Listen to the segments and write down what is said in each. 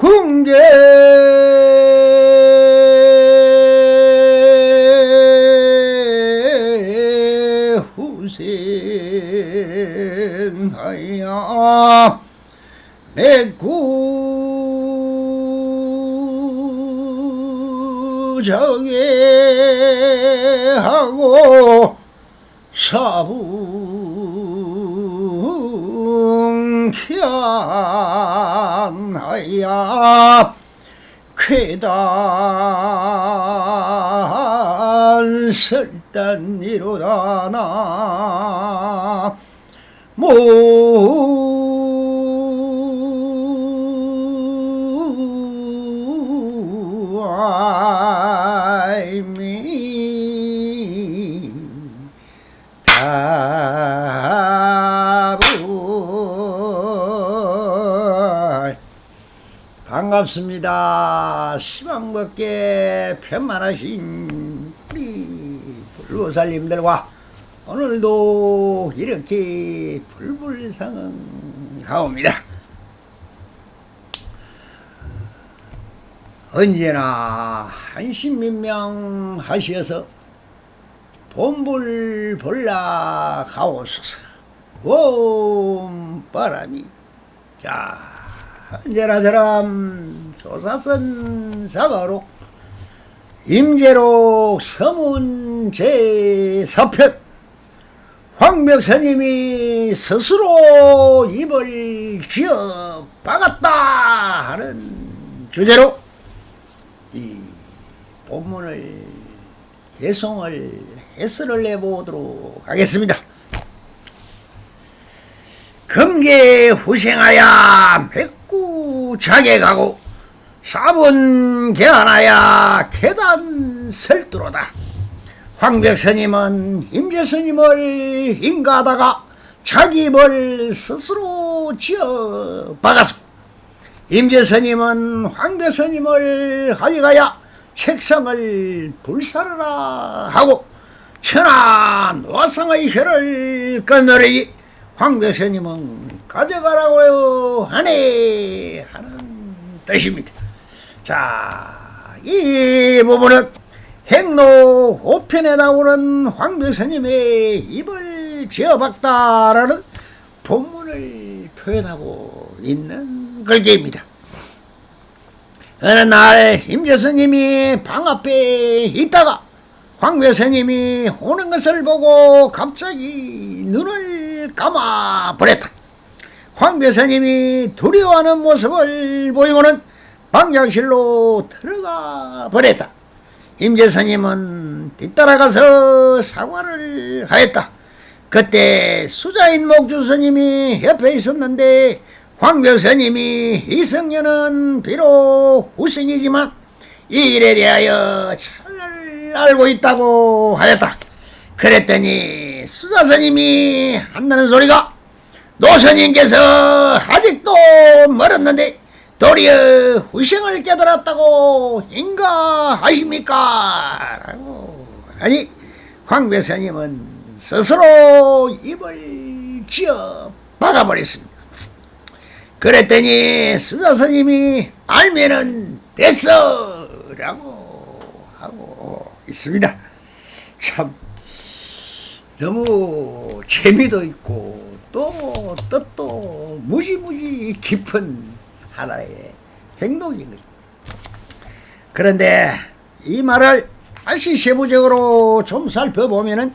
궁계 후생하야 맥구정에 하고 사붕현하야 쾌단 설단이로다나 모아이미 다불 반갑습니다. 시방벗게 편만하신 우리 불보살님들과 오늘도 이렇게 불불상응하옵니다. 언제나 한심민명하시어서 본불볼락하옵소서. 옴바람이 자 언제나 사람 조사선 사가로 임재록 서문 제4편 황벽스님이 스스로 입을 지어 박았다 하는 주제로 이 본문을 개송을 해설을 내보도록 하겠습니다. 금계 후생하야 맥구 자객하고 사분 개하나야 계단 설두로다. 황벽스님은 임재스님을 인가하다가 자기 입을 스스로 지어 박았고, 임재스님은 황벽스님을 가져가야 책상을 불사르라 하고 천하 노상의 혀를 끊으리 황벽스님은 가져가라고 하네 하는 뜻입니다. 자, 이 부분은 행로 5편에 나오는 황벽스님의 입을 지어박다라는 본문을 표현하고 있는 글귀입니다. 어느 날 임재스님이 방 앞에 있다가 황벽스님이 오는 것을 보고 갑자기 눈을 감아버렸다. 황벽스님이 두려워하는 모습을 보이고는 방장실로 들어가 버렸다. 임재스님은 뒤따라가서 사과를 하였다. 그때 수자인 목주스님이 옆에 있었는데 황벽스님이 이성녀는 비록 후생이지만 이 일에 대하여 잘 알고 있다고 하였다. 그랬더니 수자스님이 한다는 소리가 노스님께서 아직도 멀었는데 도리어 후생을 깨달았다고 인가하십니까? 라고 하니 황벽스님은 스스로 입을 지어 박아버렸습니다. 그랬더니 수자스님이 알면은 됐어 라고 하고 있습니다. 참 너무 재미도 있고 또 뜻도 무지무지 깊은 하나의 행동인 거죠. 그런데 이 말을 다시 세부적으로 좀 살펴보면은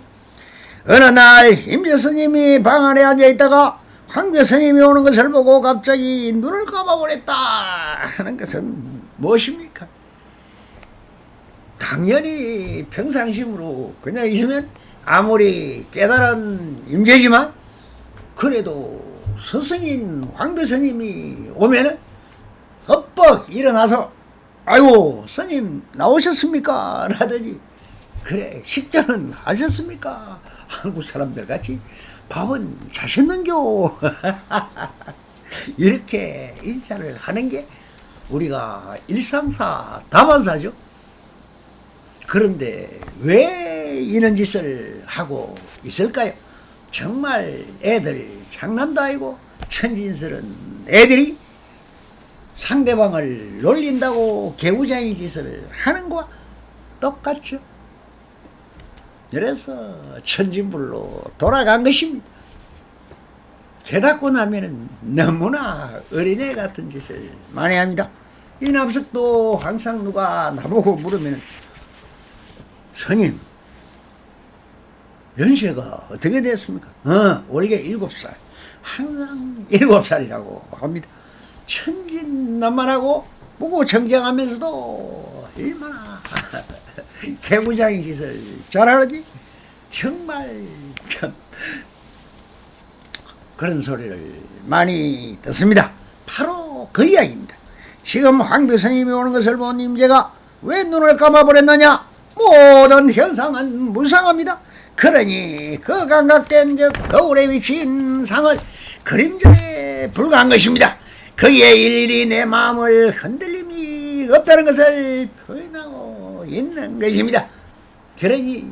어느 날 임재스님이 방 안에 앉아있다가 황벽스님이 오는 것을 보고 갑자기 눈을 감아버렸다 하는 것은 무엇입니까? 당연히 평상심으로 그냥 있으면 아무리 깨달은 임재지만 그래도 스승인 황벽스님이 오면은 헛벅 일어나서 아이고 스님 나오셨습니까? 라더니 그래 식전은 하셨습니까? 한국 사람들 같이 밥은 자셨는겨? 이렇게 인사를 하는 게 우리가 일상사 다반사죠. 그런데 왜 이런 짓을 하고 있을까요? 정말 애들 장난도 아니고 천진스런 애들이 상대방을 놀린다고 개구장이 짓을 하는 거와 똑같죠. 그래서 천진불로 돌아간 것입니다. 깨닫고 나면은 너무나 어린애 같은 짓을 많이 합니다. 이 납석도 항상 누가 나보고 물으면 스님 연세가 어떻게 됐습니까? 올해 7살. 항상 7살이라고 합니다. 천진난만하고 무고청정하면서도 얼마나 개구장이 짓을 잘하는지 정말 참 그런 소리를 많이 듣습니다. 바로 그 이야기입니다. 지금 황비스님이 오는 것을 본 임재가 왜 눈을 감아버렸느냐? 모든 현상은 무상합니다. 그러니 그 감각된 즉 거울에 비친 상을 그림자에 불과한 것입니다. 거기에 일일이 내 마음을 흔들림이 없다는 것을 표현하고 있는 것입니다. 그러니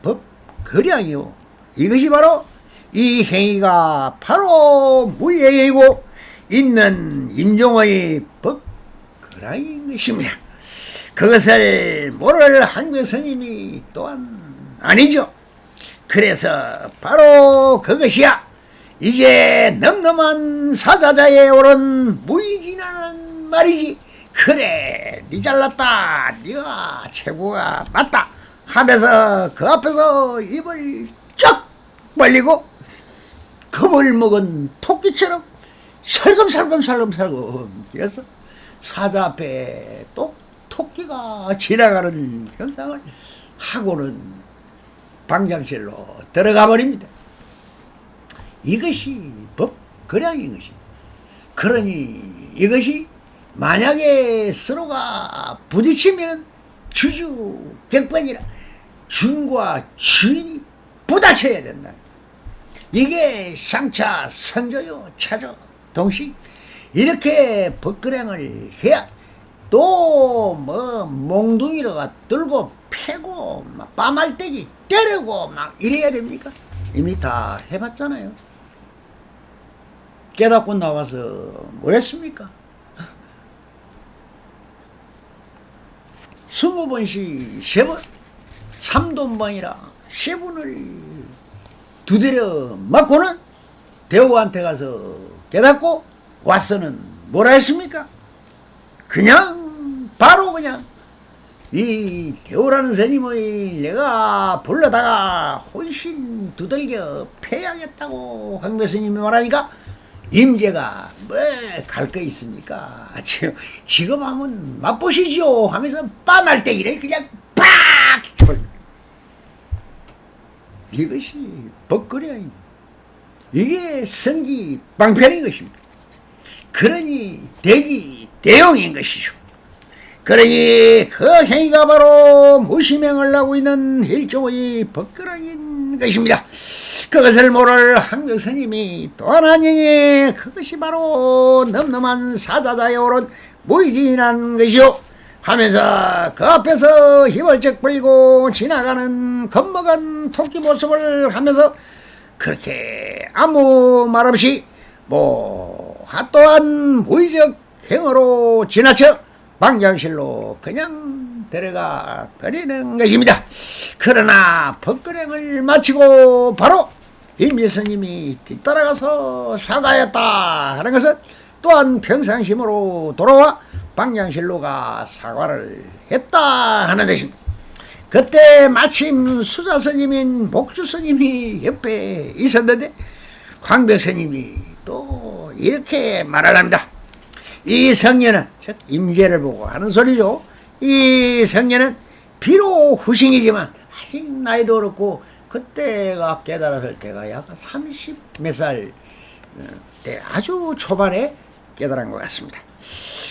법거량이요, 이것이 바로 이 행위가 바로 무예이고 있는 임종의 법거량인 것입니다. 그것을 모를 한국스님이 또한 아니죠. 그래서 바로 그것이야 이제 늠름한 사자자에 오른 무의진하는 말이지. 그래, 니 잘났다, 니가 최고가 맞다 하면서 그 앞에서 입을 쩍 벌리고 겁을 먹은 토끼처럼 살금살금 뛰어서 사자 앞에 또 토끼가 지나가는 현상을 하고는 방장실로 들어가 버립니다. 이것이 법거량인 것입니다. 그러니 이것이 만약에 서로가 부딪히면 주주객반이라 주인과 주인이 부딪혀야 된다. 이게 상차 선조요 차조 동시 이렇게 법거량을 해야 또 뭐 몽둥이로가 들고 패고 막 빠말대기 때리고 막 이래야 됩니까? 이미 다 해봤잖아요. 깨닫고 나와서 뭘 했습니까? 20번씩 3번 3돈방이라 3번을 두드려 맞고는 대우한테 가서 깨닫고 와서는 뭐라 했습니까? 그냥 바로 그냥 이 대우라는 스님의 내가 불러다가 훨씬 두들겨 패야겠다고 황배 스님이 말하니까 임재가 뭐 갈 거 있습니까? 지금 하면 맛보시죠 하면서 빠말대기를 그냥 팍! 이것이 법거량입니다. 이게 성기 방편인 것입니다. 그러니 대기 대용인 것이죠. 그러니 그 행위가 바로 무시명을 하고 있는 일종의 법거량인 것입니다. 그것을 모를 한국 스님이 또 하나님이 그것이 바로 늠름한 사자자에 오른 무의진한 것이요 하면서 그 앞에서 힘을 쩍 벌리고 지나가는 겁먹은 토끼 모습을 하면서 그렇게 아무 말 없이 또한 무의적 행으로 지나쳐 방장실로 그냥 데려가 버리는 것입니다. 그러나 법거량을 마치고 바로 임재스님이 뒤따라가서 사과했다 하는 것은 또한 평상심으로 돌아와 방장실로가 사과를 했다 하는 것입니다. 그때 마침 수자스님인 목주스님이 옆에 있었는데 황벽스님이 또 이렇게 말을 합니다. 이 성녀는 즉 임재를 보고 하는 소리죠. 이 성녀는 비록 후생이지만 아직 나이도 어렵고 그때가 깨달았을 때가 약 30 몇 살 때 아주 초반에 깨달은 것 같습니다.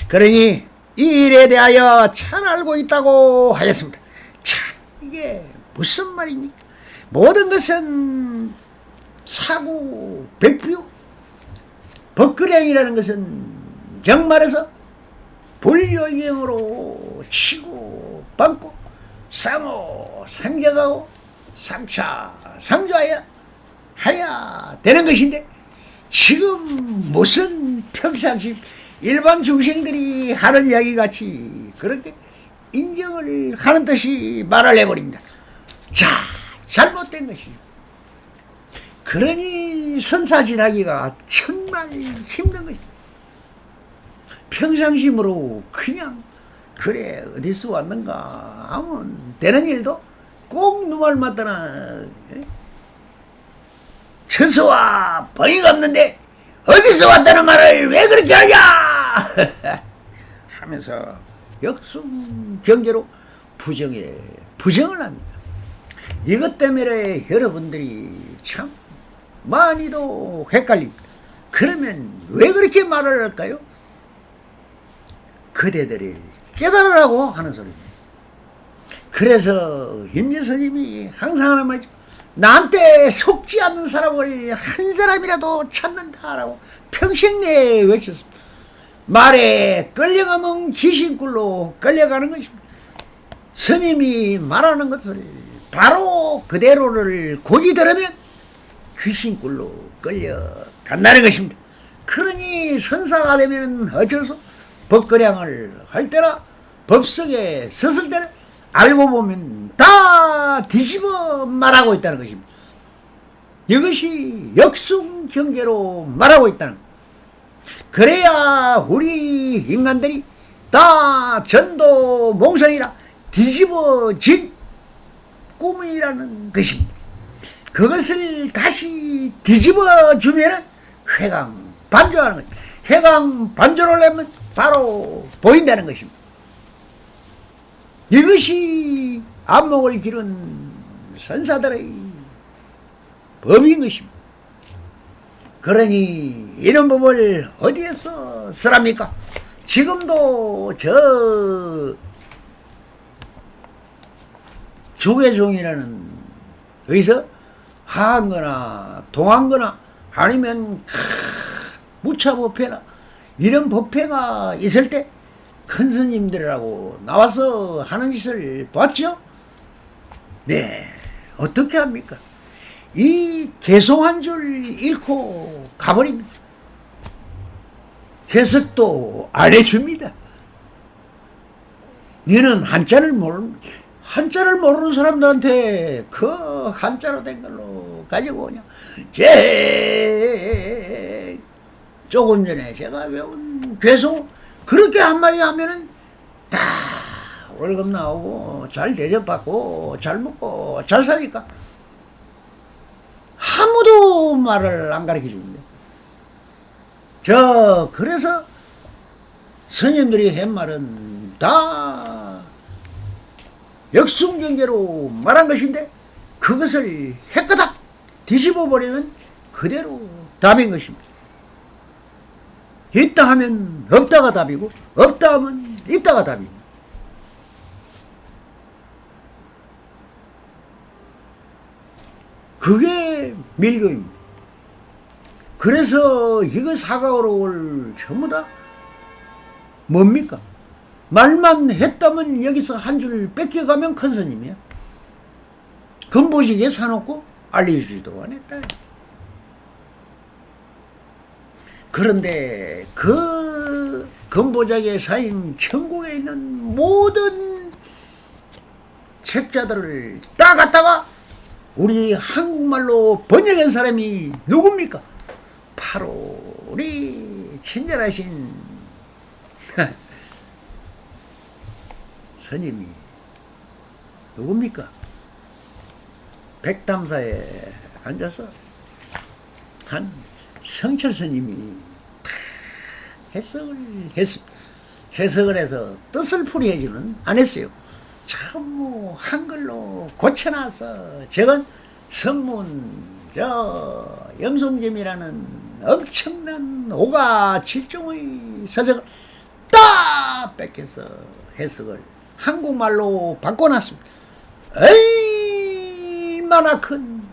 그러니 이 일에 대하여 잘 알고 있다고 하였습니다. 참 이게 무슨 말입니까? 모든 것은 사고 백뷰 법거량이라는 것은 정말에서 불효경으로 치고 받고 상호 상적하고 상차 상조하여 하야 되는 것인데 지금 무슨 평상심 일반 중생들이 하는 이야기 같이 그렇게 인정을 하는 듯이 말을 해버립니다. 자, 잘못된 것이죠. 그러니 선사질하기가 정말 힘든 것이죠. 평상심으로 그냥 그래 어디서 왔는가 하면 되는 일도 꼭 누말 맞더나 처서와 번이가 없는데 어디서 왔다는 말을 왜 그렇게 하냐 하면서 역순 경계로 부정을 합니다. 이것 때문에 여러분들이 참 많이도 헷갈립니다. 그러면 왜 그렇게 말을 할까요? 그대들을 깨달으라고 하는 소리입니다. 그래서 임재스님이 항상 하는 말이죠. 나한테 속지 않는 사람을 한 사람이라도 찾는다라고 평생 내에 외쳤습니다. 말에 끌려가면 귀신꿀로 끌려가는 것입니다. 스님이 말하는 것을 바로 그대로를 고지 들으면 귀신꿀로 끌려간다는 것입니다. 그러니 선사가 되면 어쩔 수 법거량을 할 때나 법석에 섰을 때는 알고 보면 다 뒤집어 말하고 있다는 것입니다. 이것이 역순경계로 말하고 있다는 것. 그래야 우리 인간들이 다 전도 몽성이라 뒤집어진 꿈이라는 것입니다. 그것을 다시 뒤집어주면 회광반조하는 것입니다. 회광반조를 하면 바로 보인다는 것입니다. 이것이 안목을 기른 선사들의 법인 것입니다. 그러니 이런 법을 어디에서 쓰랍니까? 지금도 저 조계종이라는 여기서 하한거나 동한거나 아니면 무차법회나 이런 법회가 있을 때 큰 스님들이라고 나와서 하는 짓을 봤죠? 네, 어떻게 합니까? 이 개송한 줄 잃고 가버립니다. 해석도 안 해줍니다. 너는 한자를 모르는 사람들한테 그 한자로 된 걸로 가지고 오냐. 조금 전에 제가 배운 괴송 그렇게 한마디 하면은 다 월급 나오고 잘 대접받고 잘 먹고 잘 사니까 아무도 말을 안 가르쳐 줍니다. 그래서 스님들이 한 말은 다 역순경계로 말한 것인데 그것을 해까닥 뒤집어 버리면 그대로 답인 것입니다. 있다 하면 없다가 답이고 없다 하면 있다가 답입니다. 그게 밀교입니다. 그래서 이거 사과로 올 전부 다 뭡니까? 말만 했다면 여기서 한 줄 뺏겨가면 큰 스님이야. 금보지게 사놓고 알려주지도 안 했다. 그런데 그 금보자기에 쌓인 천국에 있는 모든 책자들을 따갔다가 우리 한국말로 번역한 사람이 누굽니까? 바로 우리 친절하신 스님이 누굽니까? 백담사에 앉아서 한 성철 스님이 해석을 해서 뜻을 풀이해주는 안 했어요. 전부 한글로 고쳐놔서 저건 선문 염송점이라는 엄청난 오가 칠종의 서적을 딱 뺏겨서 해석을 한국말로 바꿔놨습니다. 얼마나 큰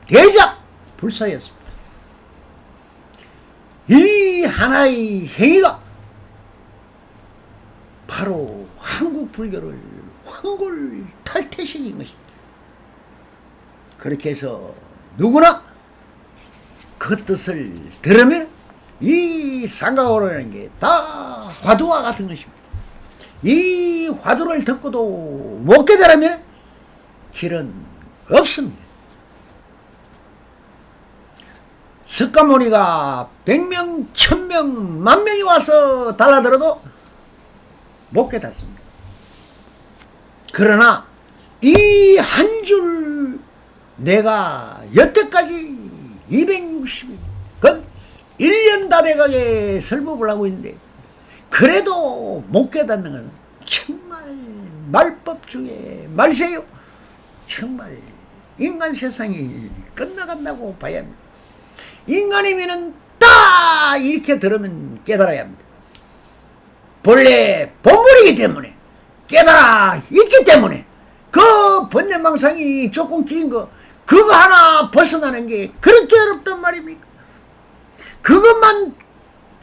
대작 불사였습니다. 이 하나의 행위가 바로 한국 불교를 환골탈퇴시킨 것입니다. 그렇게 해서 누구나 그 뜻을 들으면 이 상가오라는 게 다 화두와 같은 것입니다. 이 화두를 듣고도 못 깨달으면 길은 없습니다. 석가모니가 100명, 1000명, 10,000명이 와서 달라들어도 못 깨닫습니다. 그러나 이 한 줄 내가 여태까지 260일, 그 1년 다 돼가게 설법을 하고 있는데 그래도 못 깨닫는 건 정말 말법 중에 말세요. 정말 인간 세상이 끝나간다고 봐야 합니다. 인간이면은 딱 이렇게 들으면 깨달아야 합니다. 본래 본물이기 때문에 깨달아 있기 때문에 그 번뇌망상이 조금 낀 거 그거 하나 벗어나는 게 그렇게 어렵단 말입니까? 그것만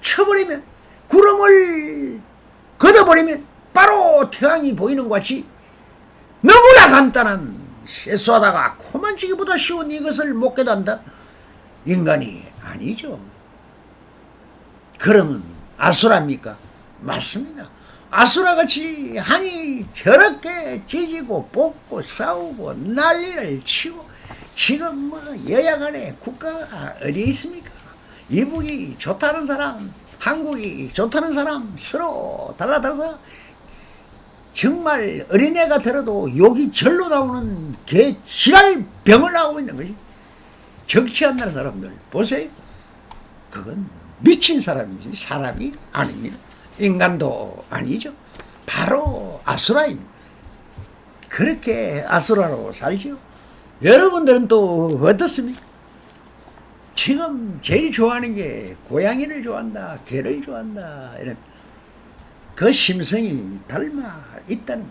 쳐버리면 구름을 걷어버리면 바로 태양이 보이는 것 같이 너무나 간단한 세수하다가 코만지기보다 쉬운 이것을 못 깨닫는다? 인간이 아니죠. 그러면 아수라입니까? 맞습니다. 아수라같이 한이 저렇게 찢고 뽑고 싸우고 난리를 치고 지금 뭐 여야 간에 국가가 어디 있습니까? 이북이 좋다는 사람, 한국이 좋다는 사람 서로 달라들어서 정말 어린애가 들어도 욕이 절로 나오는 개 지랄 병을 나오고 있는 것이 정치한다는 사람들 보세요. 그건 미친 사람이지 사람이 아닙니다. 인간도 아니죠. 바로 아수라입니다. 그렇게 아수라로 살죠. 여러분들은 또 어떻습니까? 지금 제일 좋아하는 게 고양이를 좋아한다, 개를 좋아한다 이런 그 심성이 닮아 있다는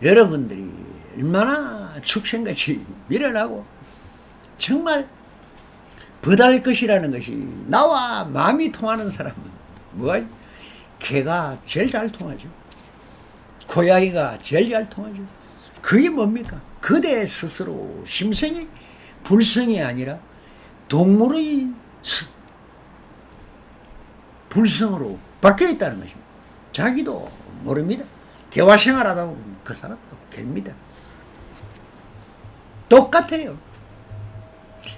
여러분들이 얼마나 축생같이 미련하고 정말 버달 것이라는 것이 나와 마음이 통하는 사람은 뭐가 개가 제일 잘 통하죠. 고양이가 제일 잘 통하죠. 그게 뭡니까? 그대 스스로 심성이 불성이 아니라 동물의 불성으로 바뀌어 있다는 것입니다. 자기도 모릅니다. 개와 생활하다 보면 그 사람도 개입니다. 똑같아요.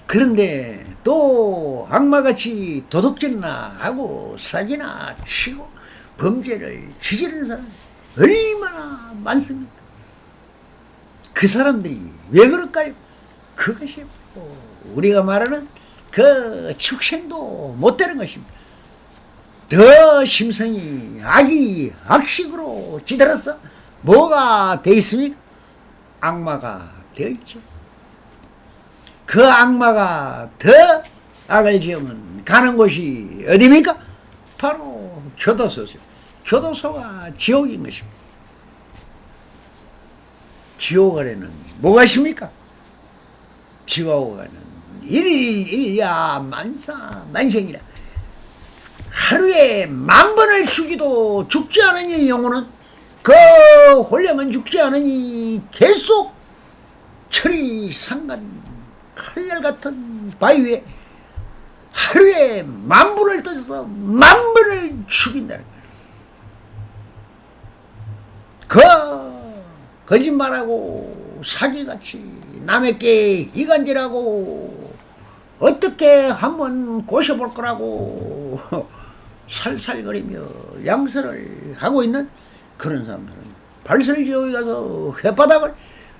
그런데 또 악마같이 도둑질이나 하고 사기나 치고 범죄를 저지르는 사람이 얼마나 많습니까? 그 사람들이 왜 그럴까요? 그것이 우리가 말하는 그 축생도 못 되는 것입니다. 더 심성이 악이 악식으로 찌들어서 뭐가 되어 있습니까? 악마가 되어 있죠. 그 악마가 더 악을 지으면 가는 곳이 어디입니까? 바로 교도소죠. 교도소가 지옥인 것입니다. 지옥 안에는 뭐가 있습니까? 지옥 안에는 일야 만사 만생이라 하루에 10,000번을 죽이도 죽지 않으니 영혼은 그 혼령은 죽지 않으니 계속 철이 상간 칼날 같은 바위 위에 하루에 10,000분을 떠서 10,000번을 죽인다는 거예요. 그 거짓말하고 사기같이 남에게 이간질하고 어떻게 한번 꼬셔볼 거라고 살살거리며 양설을 하고 있는 그런 사람들은 발설지옥에 가서 혓바닥을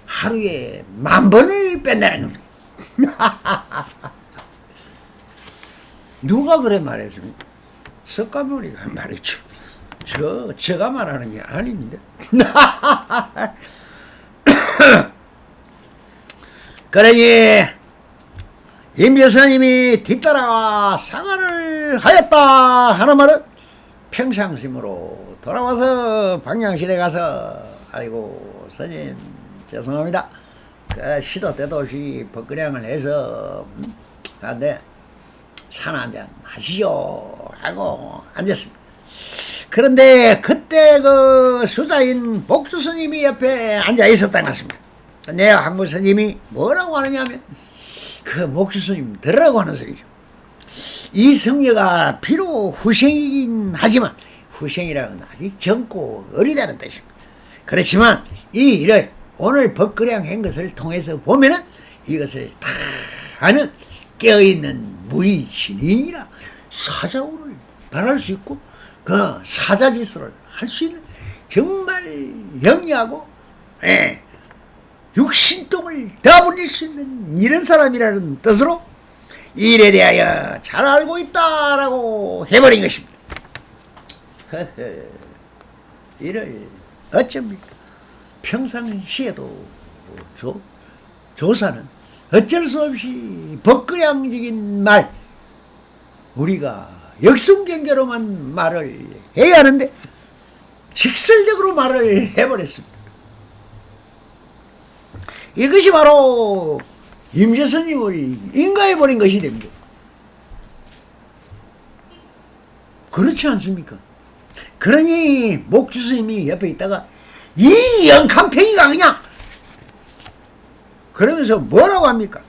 하루에 10,000번을 뺀다는 겁니다. 누가 그래 말했습니까? 석가모니가 말했죠. 제가 말하는 게 아닙니다. 그러니 임재선님이 뒤따라 사과를 하였다 하는 말은 평상심으로 돌아와서 방향실에 가서 아이고 스님 죄송합니다. 그 시도 때도 없이 법그량을 해서 안돼 산 한잔 하시죠 하고 앉았습니다. 그런데 그때 그 수자인 복주 스님이 옆에 앉아 있었다는 것입니다. 내 항구 스님이 뭐라고 하느냐 하면 그 목주 스님 들으라고 하는 소리죠. 이 성녀가 비록 후생이긴 하지만 후생이라는 아직 젊고 어리다는 뜻입니다. 그렇지만 이 일을 오늘 법그량 한 것을 통해서 보면은 이것을 다 아는 깨어있는 무의신이라 사자우를 발할 수 있고 그 사자짓을 할 수 있는 정말 영리하고 육신동을 다 부릴 수 있는 이런 사람이라는 뜻으로 이 일에 대하여 잘 알고 있다라고 해버린 것입니다. 이를 어쩝니까? 평상시에도 조사는 어쩔 수 없이 법그량적인 말, 우리가 역순경계로만 말을 해야 하는데 직설적으로 말을 해버렸습니다. 이것이 바로 임재스님을 인가해버린 것이 됩니다. 그렇지 않습니까? 그러니 목주스님이 옆에 있다가 이 영감탱이가 그냥 그러면서 뭐라고 합니까?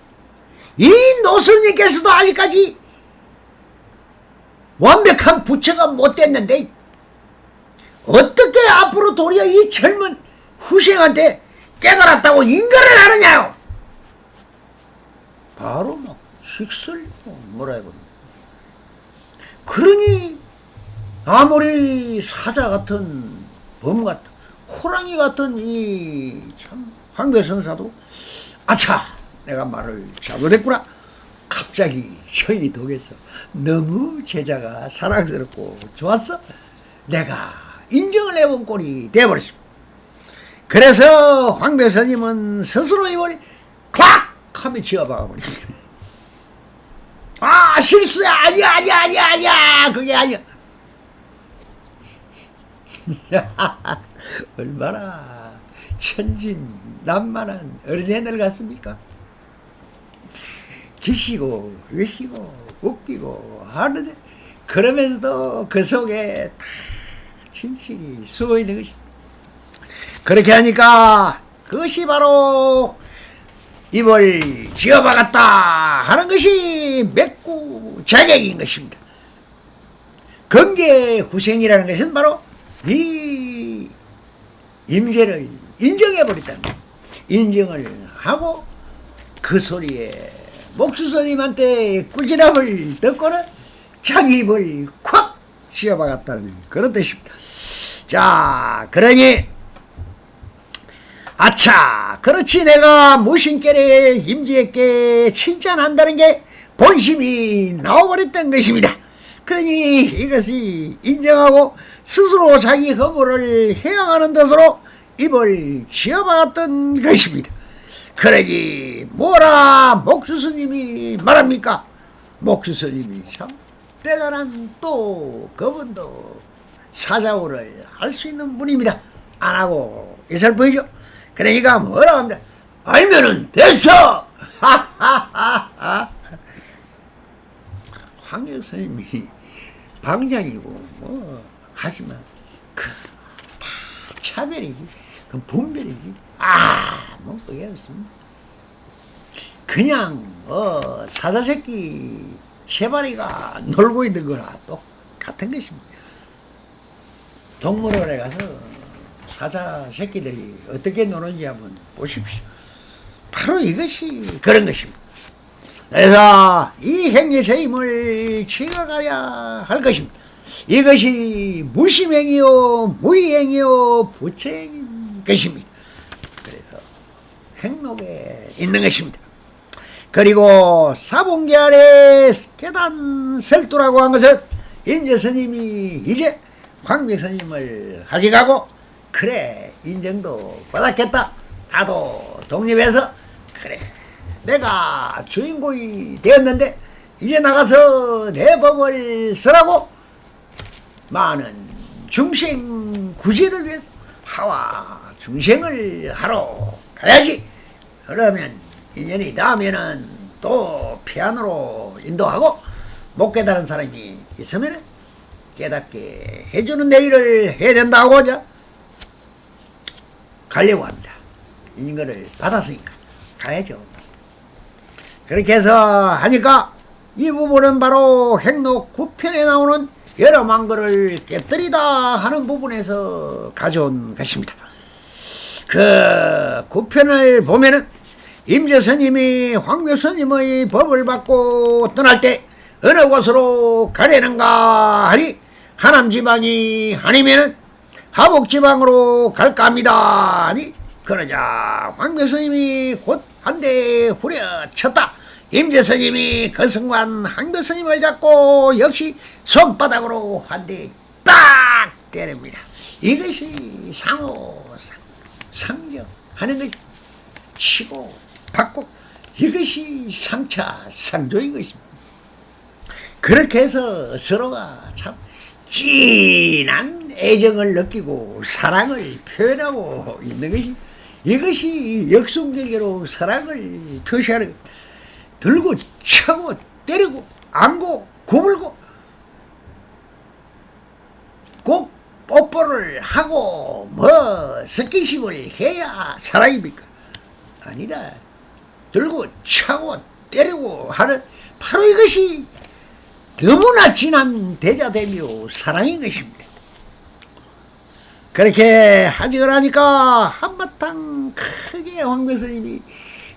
이 노스님께서도 아직까지 완벽한 부처가 못 됐는데 어떻게 앞으로 도리어 이 젊은 후생한테 깨달았다고 인가를 하느냐요? 바로 막 식설고 뭐라 해버립니다. 그러니 아무리 사자 같은 범 같은 호랑이 같은 이 참 황배선사도 아차 내가 말을 잘못했구나. 갑자기 저희 독에서 너무 제자가 사랑스럽고 좋았어. 내가 인정을 해본 꼴이 되어버렸습니다. 그래서 황배선님은 스스로 입을 콱 하며 지어박아버립니다. 아 실수야 아니야 그게 아니야. 얼마나 천진난만한 어린애들 같습니까? 기시고 외시고 웃기고 하는데 그러면서도 그 속에 다 진실이 숨어있는 것입니다. 그렇게 하니까 그것이 바로 입을 지어박았다 하는 것이 맺고 자격인 것입니다. 금계후생이라는 것은 바로 이 임재를 인정해버렸다는 거예요. 인정을 하고 그 소리에 목수스님한테 꾸지람을 듣고는 자기 입을 콱 씌어박았다는 그런 뜻입니다. 자, 그러니 아차 그렇지 내가 무신께래 임지에게 칭찬한다는 게 본심이 나와버렸던 것입니다. 그러니 이것이 인정하고 스스로 자기 허물을 해양하는 뜻으로 입을 지어박았던 것입니다. 그러니 뭐라 목주스님이 말합니까? 목주스님이 참 대단한 또 그분도 사자우를 할 수 있는 분입니다. 안 하고 이살 보이죠? 그러니까 뭐라 합니다. 알면은 됐어. 황역스님이 방장이고 뭐 하지만 그 다 차별이지. 그 분별이지. 뭐 그게 없습니다. 그냥 사자새끼 세 마리가 놀고 있는 거나 또 같은 것입니다. 동물원에 가서 사자 새끼들이 어떻게 노는지 한번 보십시오. 바로 이것이 그런 것입니다. 그래서 이 행위에서 힘을 취해가야 할 것입니다. 이것이 무심행이요 무의행이요 부처행인 것입니다. 그래서 행록에 있는 것입니다. 그리고 사본계 아래 계단 설두라고 한 것은 임재스님이 이제 황백스님을 하직하고 그래 인정도 받았겠다. 나도 독립해서 그래 내가 주인공이 되었는데 이제 나가서 내 법을 쓰라고 많은 중생 구제를 위해서 하와 중생을 하러 가야지. 그러면 인연이 닿으면은 또 피아노로 인도하고 못 깨달은 사람이 있으면 깨닫게 해주는 내 일을 해야 된다고 하자 가려고 합니다. 인거를 받았으니까 가야죠. 그렇게 해서 하니까 이 부분은 바로 행록 9편에 나오는 여러 망거를 깨뜨리다 하는 부분에서 가져온 것입니다. 그 9편을 보면은 임재스님이 황묘스님의 법을 받고 떠날 때 어느 곳으로 가려는가 하니 하남지방이 아니면은 하북지방으로 갈까 합니다 하니 그러자 황묘스님이 곧 한 대 후려쳤다. 임재스님이 그 순간 황묘스님을 잡고 역시 손바닥으로 한 대 딱 때립니다. 이것이 상호상정하는 것, 치고 받고, 이것이 상차상조인 것입니다. 그렇게 해서 서로가 참 진한 애정을 느끼고 사랑을 표현하고 있는 것이, 이것이 역순계계로 사랑을 표시하는 것. 들고 차고 때리고 안고 구물고 꼭 뽀뽀를 하고 뭐 스킨십을 해야 사랑입니까? 아니다. 들고 차고 때리고 하는 바로 이것이 너무나 진한 대자대며 사랑인 것입니다. 그렇게 하직을 하니까 한바탕 크게 황묘스님이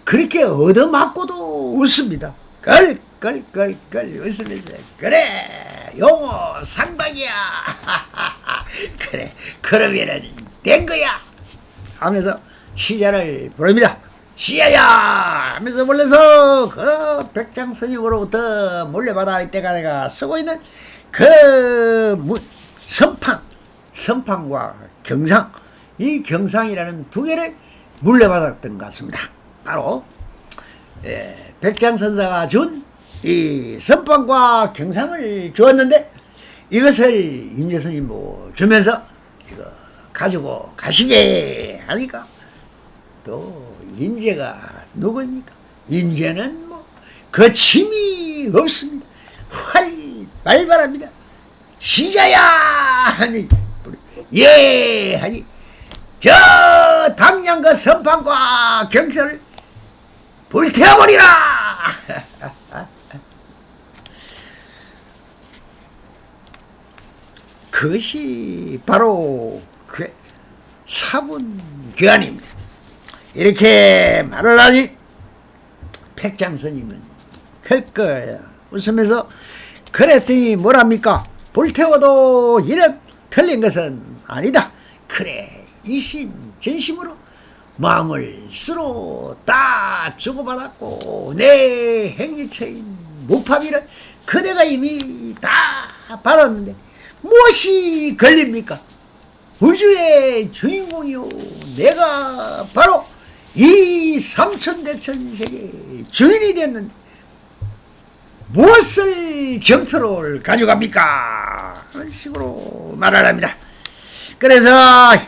그렇게 얻어맞고도 웃습니다. 껄껄껄껄 웃으면서 그래 용호 상박이야 그래 그러면은 된 거야 하면서 시자를 부릅니다. 시야야 하면서 불러서 그 백장스님으로부터 물려받아 이때가 내가 쓰고 있는 그 선판과 경상, 이 경상이라는 두 개를 물려받았던 것 같습니다. 바로 백장선사가 준 이 선판과 경상을 주었는데 이것을 임재스님 뭐 주면서 이거 가지고 가시게 하니까 또 임재가 누구입니까? 임재는 뭐 거침이 없습니다. 활발합니다. 시자야 하니 예 하니 저 당장 그 선판과 경선을 불태워버리라. 그것이 바로 그 사분교환입니다. 이렇게 말을 하니 백장스님은 클끌 웃으면서 그랬더니 뭐랍니까? 불태워도 이런 틀린 것은 아니다. 그래 이심 전심으로 마음을 서로 다 주고받았고 내 행위처인 무파비를 그대가 이미 다 받았는데 무엇이 걸립니까? 우주의 주인공이요 내가 바로 이 삼천대천세계의 주인이 됐는데 무엇을 정표를 가져갑니까? 그런 식으로 말을 합니다. 그래서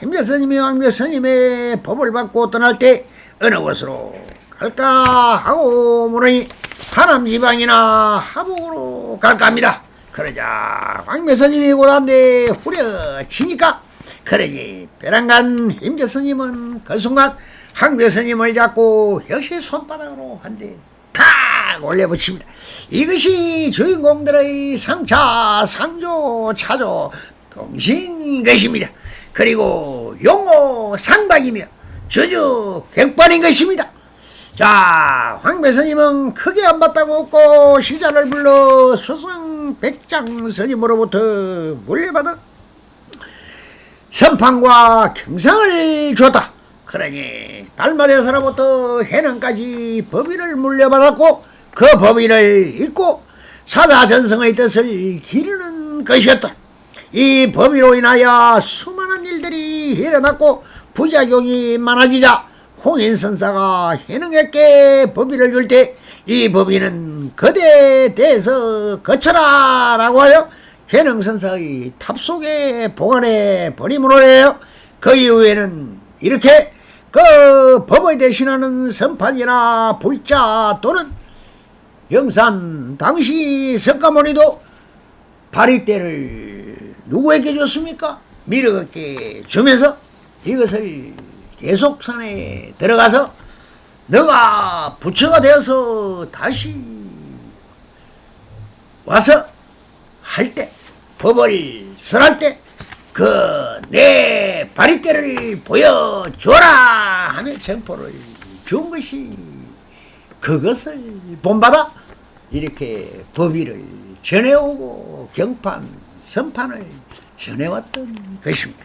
임재스님이 황묘스님의 법을 받고 떠날 때 어느 곳으로 갈까 하고 물으니 하남지방이나 하북으로 갈까 합니다. 그러자 황묘스님이 곧한데 후려치니까 그러니 벼랑간 임재스님은 그 순간 황묘스님을 잡고 역시 손바닥으로 한 대 탁 올려붙입니다. 이것이 주인공들의 상차, 상조, 차조, 동신 것입니다. 그리고 용호 상박이며 주주 객반인 것입니다. 자, 황묘스님은 크게 안 받다고 웃고 시자를 불러 수승 백장 스님으로부터 물려받은 선판과 경상을 주었다. 그러니 달마대사로부터 해능까지 법위를 물려받았고 그 법위를 잊고 사자전성의 뜻을 기르는 것이었다. 이 법위로 인하여 수많은 일들이 일어났고 부작용이 많아지자 홍인선사가 해능에게 법위를 줄 때 이 법위는 그대에 대해서 거쳐라 라고 하여 해능선사의 탑 속에 보관해 버림으로 해요. 그 이후에는 이렇게 그 법을 대신하는 선판이나 불자 또는 영산 당시 석가모니도 바리떼를 누구에게 줬습니까? 미륵에게 주면서 이것을 계속 산에 들어가서 너가 부처가 되어서 다시 와서 할 때, 법을 설할 때 그 내 바리떼를 보여줘라 하며 정포를 준 것이, 그것을 본받아 이렇게 법위를 전해오고 경판, 선판을 전해왔던 것입니다.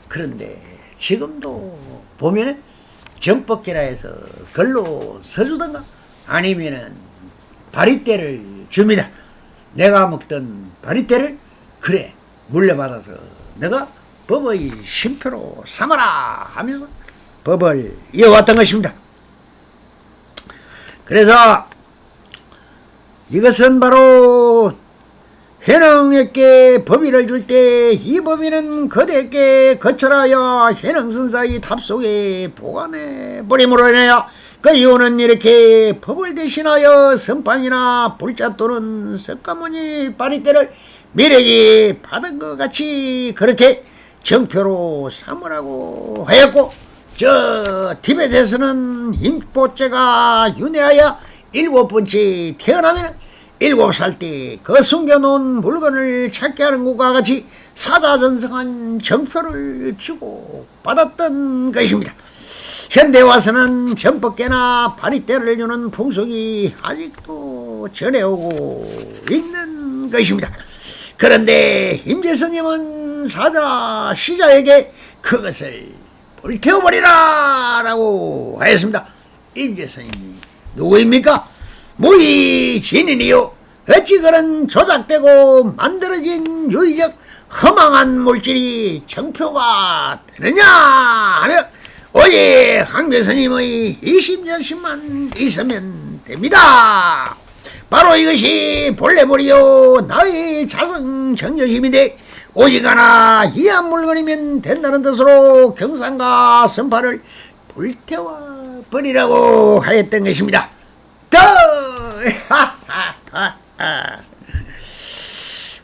그런데 지금도 보면 정법계라 해서 글로 서주던가 아니면은 바리떼를 줍니다. 내가 먹던 바리떼를 그래 물려받아서 내가 법의 심표로 삼아라 하면서 법을 이어왔던 것입니다. 그래서 이것은 바로 현흥에게 법위를 줄 때 이 법위는 그대에게 거철하여 현흥선사의 탑 속에 보관해 버림으로 인하여 그 이유는 이렇게 법을 대신하여 선판이나 불자 또는 석가모니 바리떼를 미래에 받은 것 같이 그렇게 정표로 삼으라고 하였고, 저 티벳에서는 힘보죄가 윤회하여 7번째 태어나면 7살 때 그 숨겨놓은 물건을 찾게 하는 것과 같이 사자전성한 정표를 주고 받았던 것입니다. 현대 와서는 전법계나 바리떼를 주는 풍속이 아직도 전해오고 있는 것입니다. 그런데 임재스님은 사자 시자에게 그것을 불태워버리라 라고 하였습니다. 임재스님이 누구입니까? 무의진인이요, 어찌 그런 조작되고 만들어진 유의적 허망한 물질이 정표가 되느냐 하며 오직 황교스님의 20년씩만 있으면 됩니다. 바로 이것이 본래물이요 나의 자성 정조심인데 오직 하나 이한 물건이면 된다는 뜻으로 경상과 선파를 불태워 버리라고 하였던 것입니다.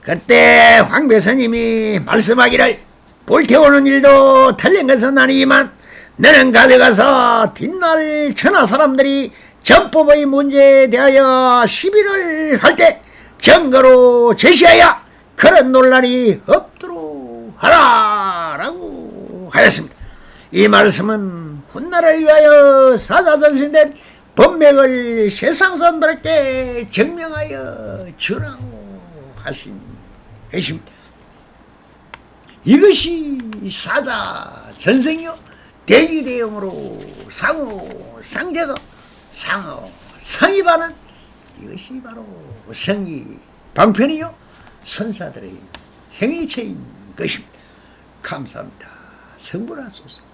그때 황배스님이 말씀하기를 불태우는 일도 틀린 것은 아니지만 너는 가져가서 뒷날 천하 사람들이 전법의 문제에 대하여 시비를 할 때 증거로 제시하여 그런 논란이 없도록 하라 라고 하였습니다. 이 말씀은 훗날을 위하여 사자전신된 법맥을 세상선들에게 증명하여 주라고 하신 것입니다. 이것이 사자전생이요 대기대형으로 상우상제가 상우상입하는 이것이 바로 성의 방편이요 선사들의 행위체인 것입니다. 감사합니다. 성불하소서.